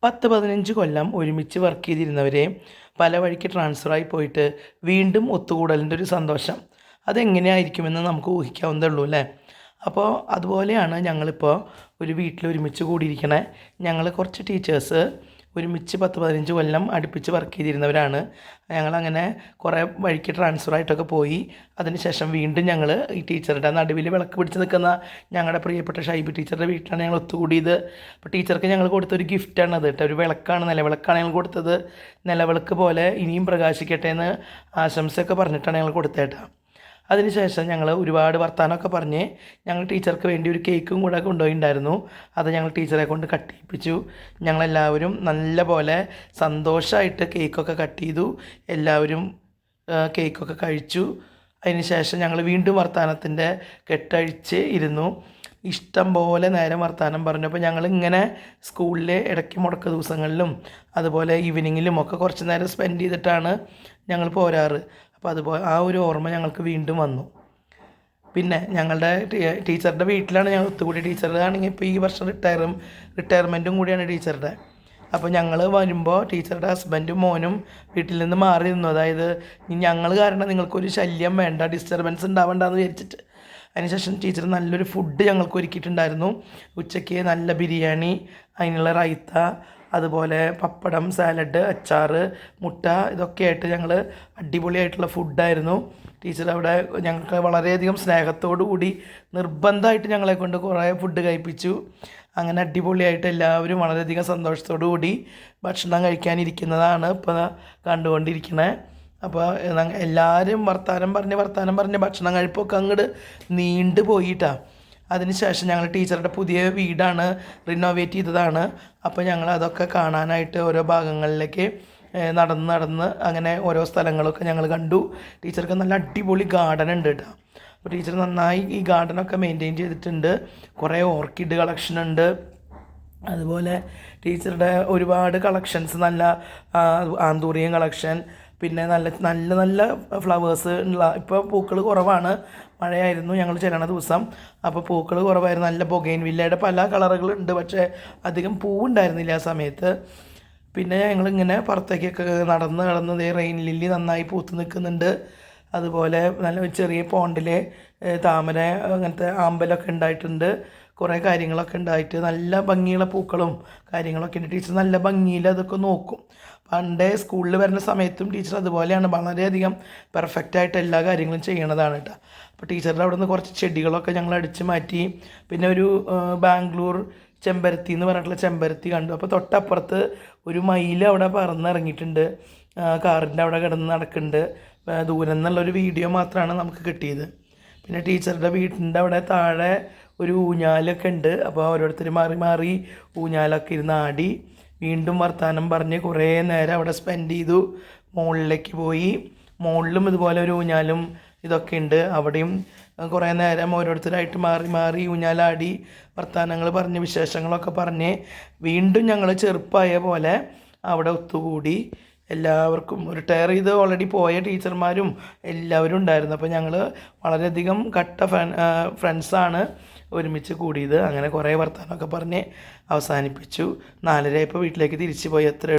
10-15 കൊല്ലം ഒരുമിച്ച് വർക്ക് ചെയ്തിരുന്നവരെ പല വഴിക്ക് ട്രാൻസ്ഫറായി പോയിട്ട് വീണ്ടും ഒത്തുകൂടലിൻ്റെ ഒരു സന്തോഷം അതെങ്ങനെയായിരിക്കുമെന്ന് നമുക്ക് ഊഹിക്കാവുന്നതേ ഉള്ളൂ അല്ലേ. അപ്പോൾ അതുപോലെയാണ് ഞങ്ങളിപ്പോൾ ഒരു വീട്ടിൽ ഒരുമിച്ച് കൂടിയിരിക്കണേ. ഞങ്ങൾ കുറച്ച് ടീച്ചേഴ്സ് ഒരുമിച്ച് 10-15 കൊല്ലം അടുപ്പിച്ച് വർക്ക് ചെയ്തിരുന്നവരാണ്. ഞങ്ങളങ്ങനെ കുറേ വഴിക്ക് ട്രാൻസ്ഫറായിട്ടൊക്കെ പോയി. അതിനുശേഷം വീണ്ടും ഞങ്ങൾ ഈ ടീച്ചറുടെ നടുവിൽ വിളക്ക് പിടിച്ച് നിൽക്കുന്ന ഞങ്ങളുടെ പ്രിയപ്പെട്ട ഷൈബി ടീച്ചറുടെ വീട്ടിലാണ് ഞങ്ങൾ ഒത്തുകൂടിയത്. അപ്പോൾ ടീച്ചർക്ക് ഞങ്ങൾ കൊടുത്തൊരു ഗിഫ്റ്റാണ് അത് കേട്ടോ. ഒരു വിളക്കാണ്, നിലവിളക്കാണ് ഞങ്ങൾ കൊടുത്തത്. നിലവിളക്ക് പോലെ ഇനിയും പ്രകാശിക്കട്ടെ എന്ന് ആശംസയൊക്കെ പറഞ്ഞിട്ടാണ് ഞങ്ങൾ കൊടുത്തേട്ടാ. അതിനുശേഷം ഞങ്ങൾ ഒരുപാട് വർത്തമാനമൊക്കെ പറഞ്ഞ് ഞങ്ങൾ ടീച്ചർക്ക് വേണ്ടി ഒരു കേക്കും കൂടെ കൊണ്ടുപോയിട്ടുണ്ടായിരുന്നു. അത് ഞങ്ങൾ ടീച്ചറെ കൊണ്ട് കട്ട് ചെയ്യിപ്പിച്ചു. ഞങ്ങളെല്ലാവരും നല്ല പോലെ സന്തോഷമായിട്ട് കേക്കൊക്കെ കട്ട് ചെയ്തു. എല്ലാവരും കേക്കൊക്കെ കഴിച്ചു. അതിനുശേഷം ഞങ്ങൾ വീണ്ടും വർത്തമാനത്തിൻ്റെ കെട്ടഴിച്ച് ഇരുന്നു. ഇഷ്ടം പോലെ നേരം വർത്തമാനം പറഞ്ഞു. അപ്പോൾ ഞങ്ങളിങ്ങനെ സ്കൂളിലെ ഇടയ്ക്ക് മുടക്ക ദിവസങ്ങളിലും അതുപോലെ ഈവനിങ്ങിലും ഒക്കെ കുറച്ച് നേരം സ്പെൻഡ് ചെയ്തിട്ടാണ് ഞങ്ങൾ പോരാറ്. അപ്പോൾ അതുപോലെ ആ ഒരു ഓർമ്മ ഞങ്ങൾക്ക് വീണ്ടും വന്നു. പിന്നെ ഞങ്ങളുടെ ടീച്ചറുടെ വീട്ടിലാണ് ഞങ്ങൾ ഒത്തുകൂടി. ടീച്ചറുടെ ആണെങ്കിൽ ഇപ്പോൾ ഈ വർഷം റിട്ടയർമെൻറ്റും കൂടിയാണ് ടീച്ചറുടെ. അപ്പോൾ ഞങ്ങൾ വരുമ്പോൾ ടീച്ചറുടെ ഹസ്ബൻഡും മോനും വീട്ടിൽ നിന്ന് മാറി നിന്നു. അതായത് ഞങ്ങൾ കാരണം നിങ്ങൾക്കൊരു ശല്യം വേണ്ട, ഡിസ്റ്റർബൻസ് ഉണ്ടാവേണ്ടെന്ന് വിചാരിച്ചിട്ട്. അതിനുശേഷം ടീച്ചർ നല്ലൊരു ഫുഡ് ഞങ്ങൾക്ക് ഒരുക്കിയിട്ടുണ്ടായിരുന്നു. ഉച്ചയ്ക്ക് നല്ല ബിരിയാണി, അതിനുള്ള റൈത്ത, അതുപോലെ പപ്പടം, സാലഡ്, അച്ചാർ, മുട്ട, ഇതൊക്കെയായിട്ട് ഞങ്ങൾ അടിപൊളിയായിട്ടുള്ള ഫുഡായിരുന്നു. ടീച്ചർ അവിടെ ഞങ്ങൾക്ക് വളരെയധികം സ്നേഹത്തോടു കൂടി നിർബന്ധമായിട്ട് ഞങ്ങളെ കൊണ്ട് കുറേ ഫുഡ് കഴിപ്പിച്ചു. അങ്ങനെ അടിപൊളിയായിട്ട് എല്ലാവരും വളരെയധികം സന്തോഷത്തോടു കൂടി ഭക്ഷണം കഴിക്കാനിരിക്കുന്നതാണ് ഇപ്പോൾ കണ്ടുകൊണ്ടിരിക്കുന്നത്. അപ്പോൾ എല്ലാവരും വർത്തമാനം പറഞ്ഞ് ഭക്ഷണം കഴിപ്പൊക്കെ അങ്ങോട്ട് നീണ്ടു പോയിട്ടാണ്. അതിനുശേഷം ഞങ്ങൾ ടീച്ചറുടെ പുതിയ വീടാണ്, റിനോവേറ്റ് ചെയ്തതാണ്. അപ്പോൾ ഞങ്ങൾ അതൊക്കെ കാണാനായിട്ട് ഓരോ ഭാഗങ്ങളിലേക്ക് നടന്ന് അങ്ങനെ ഓരോ സ്ഥലങ്ങളൊക്കെ ഞങ്ങൾ കണ്ടു. ടീച്ചർക്ക് നല്ല അടിപൊളി ഗാർഡൻ ഉണ്ട് കേട്ടോ. അപ്പോൾ ടീച്ചർ നന്നായി ഈ ഗാർഡനൊക്കെ മെയിൻറ്റെയിൻ ചെയ്തിട്ടുണ്ട്. കുറേ ഓർക്കിഡ് കളക്ഷൻ ഉണ്ട്. അതുപോലെ ടീച്ചറുടെ ഒരുപാട് കളക്ഷൻസ്, നല്ല ആന്തൂറിയം കളക്ഷൻ, പിന്നെ നല്ല നല്ല നല്ല ഫ്ലവേഴ്സ് ഉള്ള. ഇപ്പോൾ പൂക്കൾ കുറവാണ്, മഴയായിരുന്നു ഞങ്ങൾ ചെല്ലണ ദിവസം. അപ്പോൾ പൂക്കൾ കുറവായിരുന്നു. നല്ല ബൊഗൈൻ വില്ലയുടെ പല കളറുകളുണ്ട്, പക്ഷേ അധികം പൂവുണ്ടായിരുന്നില്ല ആ സമയത്ത്. പിന്നെ ഞങ്ങളിങ്ങനെ പുറത്തേക്കൊക്കെ നടന്ന് റെയിൻ ലില്ലി നന്നായി പൂത്ത് നിൽക്കുന്നുണ്ട്. അതുപോലെ നല്ല ചെറിയ പോണ്ടിലെ താമര, അങ്ങനത്തെ ആമ്പലൊക്കെ ഉണ്ടായിട്ടുണ്ട്. കുറേ കാര്യങ്ങളൊക്കെ ഉണ്ടായിട്ട് നല്ല ഭംഗിയുള്ള പൂക്കളും കാര്യങ്ങളൊക്കെ ഉണ്ട്. ടീച്ചർ നല്ല ഭംഗിയിൽ അതൊക്കെ നോക്കും. പണ്ടേ സ്കൂളിൽ വരുന്ന സമയത്തും ടീച്ചർ അതുപോലെയാണ്, വളരെയധികം പെർഫെക്റ്റായിട്ട് എല്ലാ കാര്യങ്ങളും ചെയ്യണതാണ് കേട്ടോ. അപ്പോൾ ടീച്ചറുടെ അവിടെ നിന്ന് കുറച്ച് ചെടികളൊക്കെ ഞങ്ങൾ അടിച്ച് മാറ്റി. പിന്നെ ഒരു ബാംഗ്ലൂർ ചെമ്പരത്തി എന്ന് പറഞ്ഞിട്ടുള്ള ചെമ്പരത്തി കണ്ടു. അപ്പോൾ തൊട്ടപ്പുറത്ത് ഒരു മയിൽ അവിടെ പറന്നിറങ്ങിയിട്ടുണ്ട്, കാറിൻ്റെ അവിടെ കിടന്ന് നടക്കുന്നുണ്ട്. ദൂരം നിന്നുള്ളൊരു വീഡിയോ മാത്രമാണ് നമുക്ക് കിട്ടിയത്. പിന്നെ ടീച്ചറുടെ വീട്ടിൻ്റെ അവിടെ താഴെ ഒരു ഊഞ്ഞാലൊക്കെ ഉണ്ട്. അപ്പോൾ ഓരോരുത്തർ മാറി മാറി ഊഞ്ഞാലൊക്കെ ഇരുന്ന് ആടി. വീണ്ടും വർത്തമാനം പറഞ്ഞ് കുറേ നേരം അവിടെ സ്പെൻഡ് ചെയ്തു. മുകളിലേക്ക് പോയി. മുകളിലും ഇതുപോലെ ഒരു ഊഞ്ഞാലും ഇതൊക്കെ ഉണ്ട്. അവിടെയും കുറേ നേരം ഓരോരുത്തരായിട്ട് മാറി മാറി ഊഞ്ഞാലാടി വർത്തമാനങ്ങൾ പറഞ്ഞ് വിശേഷങ്ങളൊക്കെ പറഞ്ഞ് വീണ്ടും ഞങ്ങൾ ചെറുപ്പമായ പോലെ അവിടെ ഒത്തുകൂടി. എല്ലാവർക്കും റിട്ടയർ ചെയ്ത് ഓൾറെഡി പോയ ടീച്ചർമാരും എല്ലാവരും ഉണ്ടായിരുന്നു. അപ്പോൾ ഞങ്ങൾ വളരെയധികം കട്ട ഫ്രണ്ട്സാണ് ഒരുമിച്ച് കൂടിയത്. അങ്ങനെ കുറേ വർത്തമാനമൊക്കെ പറഞ്ഞ് അവസാനിപ്പിച്ചു. 4:30 വീട്ടിലേക്ക് തിരിച്ചു പോയി. എത്ര